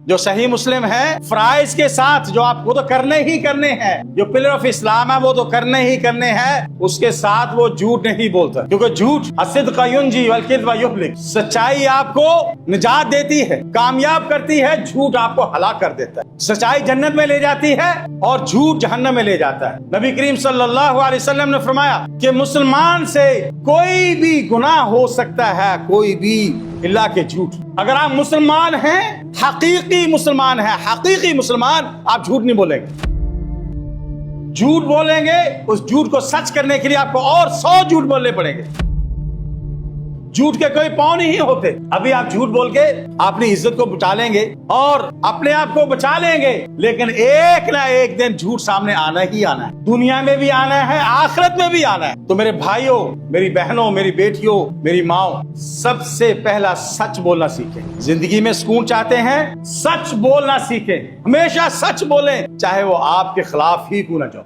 جو صحیح مسلم ہے فرائض کے ساتھ جو آپ کو تو کرنے ہی کرنے ہیں، جو پلر آف اسلام ہے وہ تو کرنے ہی کرنے ہیں، اس کے ساتھ وہ جھوٹ نہیں بولتا، کیونکہ جھوٹ الصدق ینجی والکذب یہلک، سچائی آپ کو نجات دیتی ہے، کامیاب کرتی ہے، جھوٹ آپ کو ہلاک کر دیتا ہے۔ سچائی جنت میں لے جاتی ہے اور جھوٹ جہنم میں لے جاتا ہے۔ نبی کریم صلی اللہ علیہ وسلم نے فرمایا کہ مسلمان سے کوئی بھی گناہ ہو سکتا ہے، کوئی بھی، اللہ کے جھوٹ۔ اگر آپ مسلمان ہیں، حقیقی مسلمان ہیں، حقیقی مسلمان، آپ جھوٹ نہیں بولیں گے۔ جھوٹ بولیں گے، اس جھوٹ کو سچ کرنے کے لیے آپ کو اور 100 جھوٹ بولنے پڑیں گے۔ جھوٹ کے کوئی پاؤں نہیں ہوتے۔ ابھی آپ جھوٹ بول کے اپنی عزت کو بچا لیں گے اور اپنے آپ کو بچا لیں گے، لیکن ایک نہ ایک دن جھوٹ سامنے آنا ہی آنا ہے، دنیا میں بھی آنا ہے، آخرت میں بھی آنا ہے۔ تو میرے بھائیوں، میری بہنوں، میری بیٹیوں، میری ماں، سب سے پہلا سچ بولنا سیکھیں۔ زندگی میں سکون چاہتے ہیں، سچ بولنا سیکھیں، ہمیشہ سچ بولیں، چاہے وہ آپ کے خلاف ہی کیوں نہ جاؤ۔